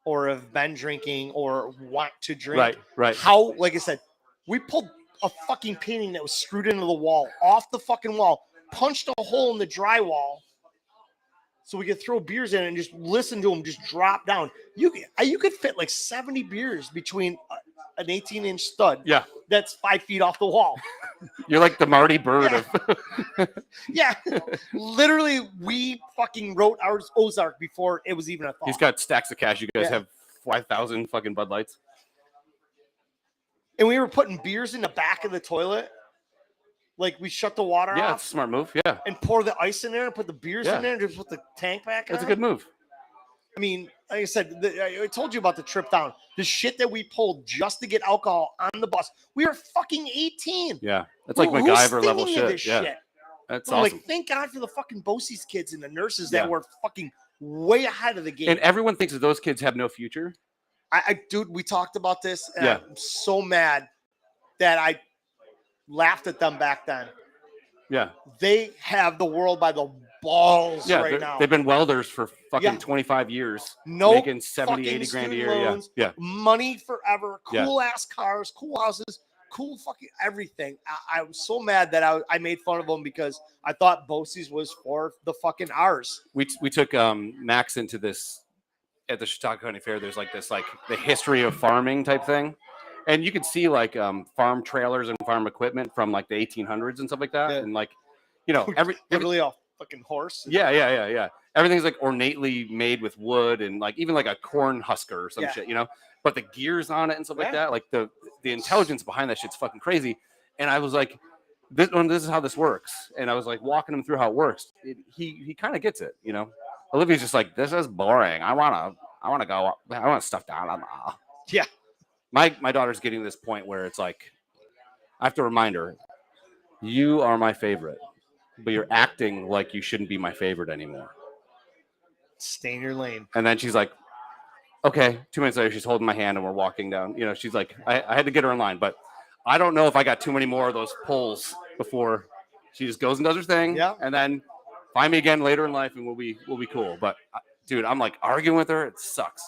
or have been drinking or want to drink. Right. How, like I said, we pulled a fucking painting that was screwed into the wall, off the fucking wall, punched a hole in the drywall so we could throw beers in and just listen to them just drop down. You could fit like 70 beers between an 18-inch stud. Yeah. That's 5 feet off the wall. You're like the Marty Bird of. Yeah. Literally, we fucking wrote our Ozark before it was even a thought. He's got stacks of cash. You guys have 5,000 fucking Bud Lights. And we were putting beers in the back of the toilet. Like we shut the water off. Yeah, it's a smart move. Yeah. And pour the ice in there and put the beers in there and just put the tank back on. That's a good move. I mean, like I said, I told you about the trip down. The shit that we pulled just to get alcohol on the bus. We were fucking 18. Yeah. That's like MacGyver level shit. Yeah. That's awesome. Like, thank God for the fucking BOCES kids and the nurses that were fucking way ahead of the game. And everyone thinks that those kids have no future. Dude, we talked about this. And I'm so mad that I laughed at them back then. Yeah. They have the world by the balls right now. They've been welders for fucking 25 years. Making 70, 80 grand a year. Loans, yeah. Money forever. Cool ass cars, cool houses, cool fucking everything. I was so mad that I made fun of them because I thought BOCES was for the fucking ours. We took Max into this at the Chautauqua County Fair. There's like this, like the history of farming type thing. And you could see like farm trailers and farm equipment from like the 1800s and stuff like that. Yeah. And like, fucking horse. Yeah. Everything's like ornately made with wood and like even like a corn husker or some shit, But the gears on it and stuff like that, like the intelligence behind that shit's fucking crazy. And I was like, this is how this works. And I was like walking him through how it works. He kind of gets it, Olivia's just like, this is boring. I wanna go. I want stuff down. Yeah. My daughter's getting to this point where it's like, I have to remind her, you are my favorite, but you're acting like you shouldn't be my favorite anymore. Stay in your lane. And then she's like, okay. 2 minutes later, she's holding my hand and we're walking down. She's like, I had to get her in line, but I don't know if I got too many more of those pulls before she just goes and does her thing. Yeah. And then find me again later in life and we'll be cool. But dude, I'm like arguing with her. It sucks.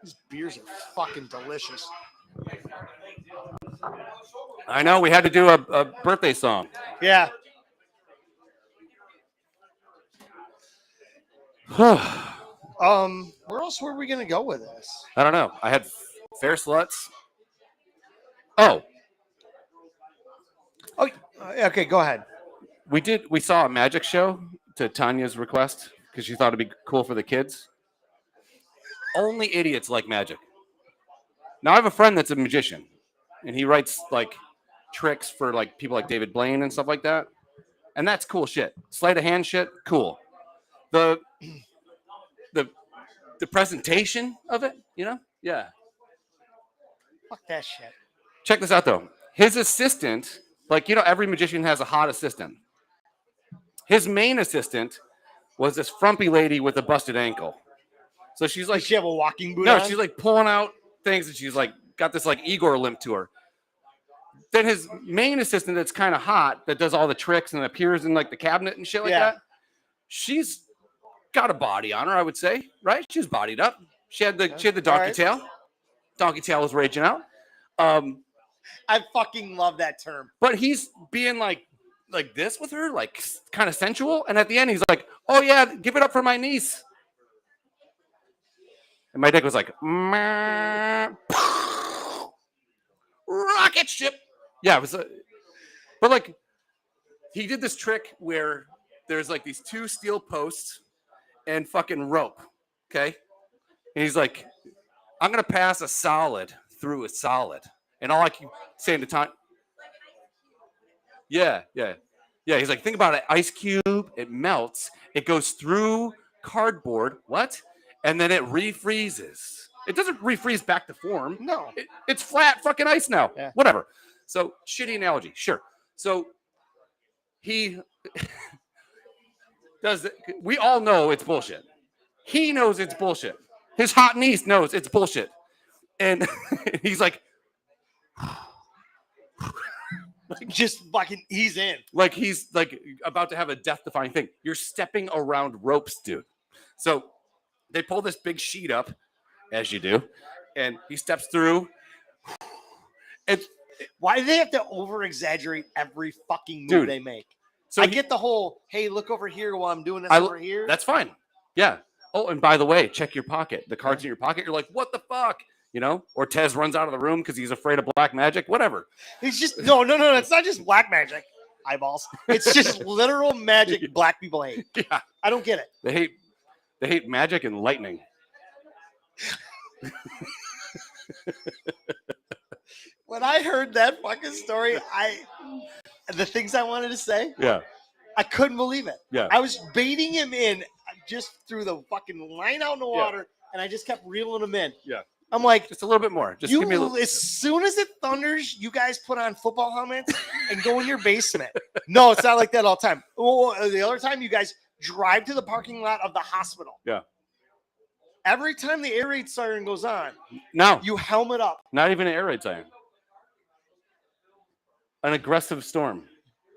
These beers are fucking delicious. I know we had to do a birthday song. Yeah. Where else were we gonna go with this? I don't know. I had Fair Sluts. Oh, okay. Go ahead. we saw a magic show to Tanya's request because she thought it'd be cool for the kids. Only idiots like magic. Now I have a friend that's a magician, and he writes like tricks for like people like David Blaine and stuff like that, and that's cool shit. Sleight of hand shit, cool. The presentation of it, yeah. Fuck that shit. Check this out though. His assistant, like every magician has a hot assistant. His main assistant was this frumpy lady with a busted ankle. So she's like, does she have a walking boot? No, on? she's like pulling out things, and she's like got this like Igor limp to her. Then his main assistant, that's kind of hot, that does all the tricks and appears in like the cabinet and shit like that. She's got a body on her, I would say, right? She was bodied up. She had the donkey tail. Donkey tail was raging out. I fucking love that term. But he's being like this with her, like kind of sensual. And at the end, he's like, "Oh yeah, give it up for my niece." And my dick was like, rocket ship. Yeah, it was. But like, he did this trick where there's like these two steel posts and fucking rope. Okay, and he's like, "I'm gonna pass a solid through a solid," and all I keep saying to time. Yeah. He's like, think about it. Ice cube, it melts, it goes through cardboard. What? And then it refreezes. It doesn't refreeze back to form. No. It's flat fucking ice now. Yeah. Whatever. So, shitty analogy. Sure. So, he does it. We all know it's bullshit. He knows it's bullshit. His hot niece knows it's bullshit. And he's like, just fucking, he's in. Like he's like about to have a death-defying thing. You're stepping around ropes, dude. So they pull this big sheet up, as you do, and he steps through. Why do they have to over-exaggerate every fucking move they make? So I get the whole, hey, look over here while I'm doing this over here. That's fine. Yeah. Oh, and by the way, check your pocket. The card's in your pocket. You're like, what the fuck? Or Tez runs out of the room because he's afraid of black magic. Whatever. He's just no. It's not just black magic. Eyeballs. It's just literal magic black people hate. Yeah. I don't get it. They hate magic and lightning. When I heard that fucking story, the things I wanted to say, yeah, I couldn't believe it. Yeah. I was baiting him in just through the fucking line out in the water, and I just kept reeling him in. Yeah. I'm like, just a little bit more. Just give me a little. As soon as it thunders, you guys put on football helmets and go in your basement. No, it's not like that all the time. Well, the other time, you guys drive to the parking lot of the hospital. Yeah. Every time the air raid siren goes on, no, you helmet up. Not even an air raid siren. An aggressive storm,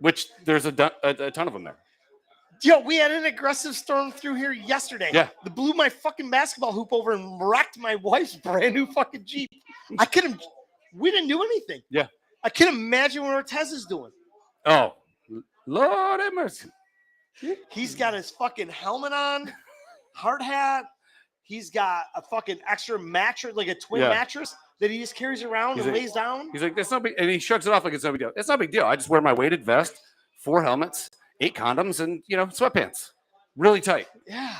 which there's a ton of them there. Yo, we had an aggressive storm through here yesterday. Yeah. That blew my fucking basketball hoop over and wrecked my wife's brand new fucking Jeep. We didn't do anything. Yeah. I can't imagine what Ortez is doing. Oh, Lord have mercy. He's got his fucking helmet on, hard hat. He's got a fucking extra mattress, like a twin mattress that he just carries around and lays down. He's like, that's no big, and he shrugs it off like it's no big deal. It's not a big deal. I just wear my weighted vest. 4 helmets, 8 condoms, and sweatpants, really tight. Yeah.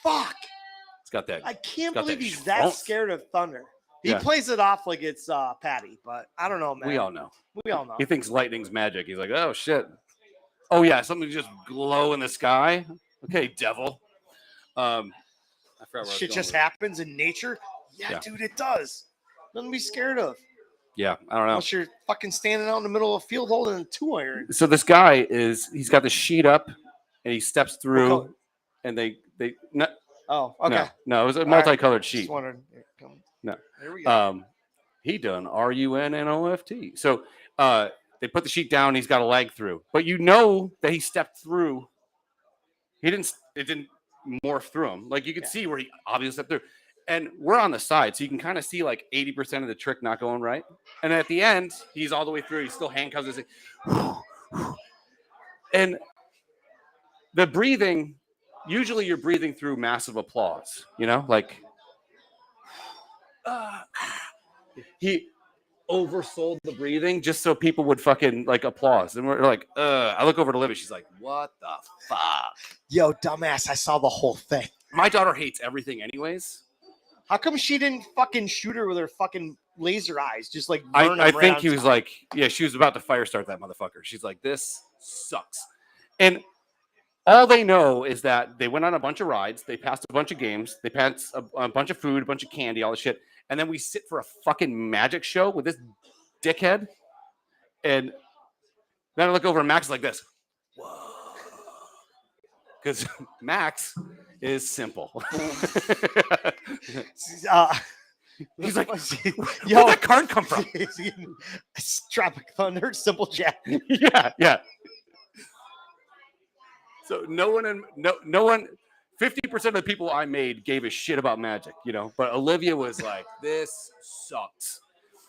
Fuck. It's got that. I can't got believe that he's that schwunz. scared of thunder. He Yeah. plays it off like it's Patty, but I don't know, man. We all know. We all know. He thinks lightning's magic. He's like, oh shit. Oh yeah, something just glow in the sky. Okay, devil. I forgot where I was Shit going just with it. happens in nature. Yeah, Yeah. dude, it does. Nothing to be scared of. Yeah, I don't know. Unless you're fucking standing out in the middle of a field holding a 2-iron. So this guy he's got the sheet up, and he steps through, color? and they no, Oh, okay. no, it was a right. multicolored Just sheet. wondered. No. There we go. He done RUNNOFT. So they put the sheet down. He's got a leg through, but that he stepped through. It didn't morph through him. Like you could see where he obviously stepped through. And we're on the side, so you can kind of see like 80% of the trick not going right. And at the end, he's all the way through. He's still handcuffed. He's like, and the breathing, usually you're breathing through massive applause, like he oversold the breathing just so people would fucking like applause. And we're like, I look over to Libby. She's like, what the fuck? Yo, dumbass, I saw the whole thing. My daughter hates everything anyways. How come she didn't fucking shoot her with her fucking laser eyes? Just like burn I them right think on he was top? like, yeah, she was about to fire start that motherfucker. She's like, this sucks. And all they know is that they went on a bunch of rides, they passed a bunch of games, they passed a bunch of food, a bunch of candy, all this shit. And then we sit for a fucking magic show with this dickhead. And then I look over and Max is like this. Whoa. Because Max is simple. He's like, where'd that card come from? Tropic Thunder, Simple Jack. Yeah. So no one, 50% of the people I made gave a shit about magic, but Olivia was like, this sucks.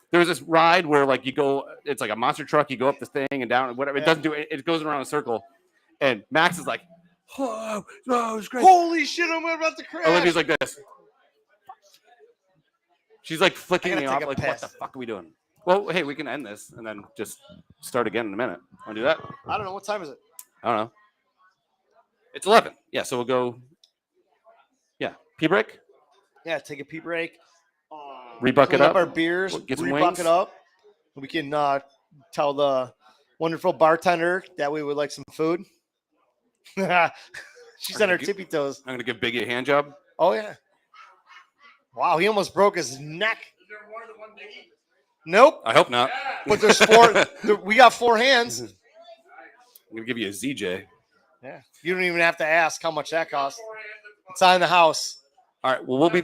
There was this ride where like you go, it's like a monster truck, you go up the thing and down and whatever. It doesn't do it. It goes around in a circle. And Max is like, oh, no, it's great. Holy shit, I'm about to crash. Olivia's like this. She's like flicking me I gotta off. take a Like, what piss. the fuck are we doing? Well, hey, we can end this and then just start again in a minute. Want to do that? I don't know. What time is it? I don't know. It's 11. Yeah, so we'll go. Yeah, pee break. Yeah, take a pee break. Rebuck Clean it up. our beers. Get some Rebuck wings. it up. We can tell the wonderful bartender that we would like some food. She's on her tippy toes. I'm gonna give Biggie a hand job. Oh yeah. Wow, he almost broke his neck. Is there more than one Biggie? Nope. I hope not. But there's 4. We got 4 hands. I'm gonna give you a ZJ. Yeah. You don't even have to ask how much that costs. It's on the house. All right. Well, we'll be.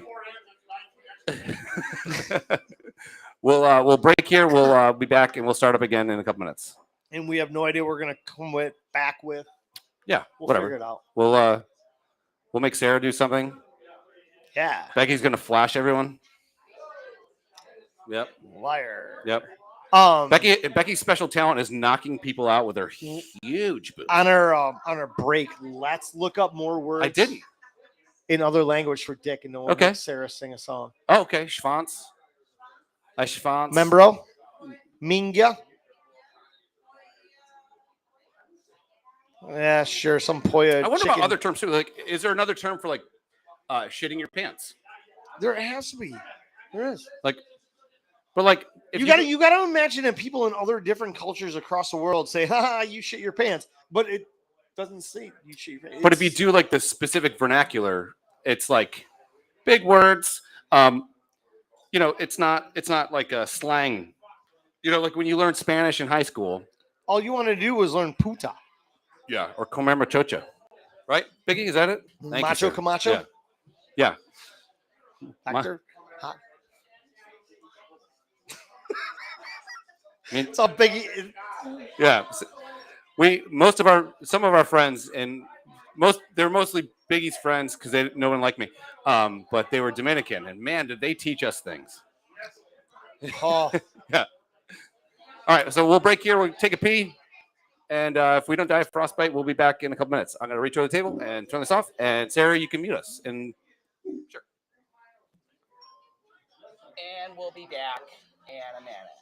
We'll break here. We'll be back and we'll start up again in a couple minutes. And we have no idea what we're gonna come back with. Yeah. We'll whatever. figure it out. We'll make Sarah do something. Yeah. Becky's gonna flash everyone. Yep. Liar. Yep. Um, Becky's special talent is knocking people out with her huge boobs. on our break, let's look up more words. I didn't. In other language for dick, and no one Okay. makes Sarah sing a song. Oh, okay. Schwanz. I Schwanz. Membro. Minga. Yeah, sure. Some poya. I wonder chicken. about other terms too. Like, is there another term for like shitting your pants? There has to be. There is. Like, but like, if You gotta imagine that people in other different cultures across the world say, "Ha, you shit your pants," but it doesn't say you shit your pants. But if you do like the specific vernacular, it's like big words. It's not like a slang. Like when you learn Spanish in high school. all you want to do is learn puta. Yeah. Or comer machocha. Right? Biggie, is that it? Thank you, Macho sir. Camacho. Yeah. Factor. Hot. I mean, It's all biggie. yeah. Some of our friends and they're mostly Biggie's friends because no one liked me. But they were Dominican and man, did they teach us things. Oh, Yeah. All right. So we'll break here. We'll take a pee. And if we don't die of frostbite, we'll be back in a couple minutes. I'm going to reach over the table and turn this off. And Sarah, you can mute us. And sure. And we'll be back in a minute.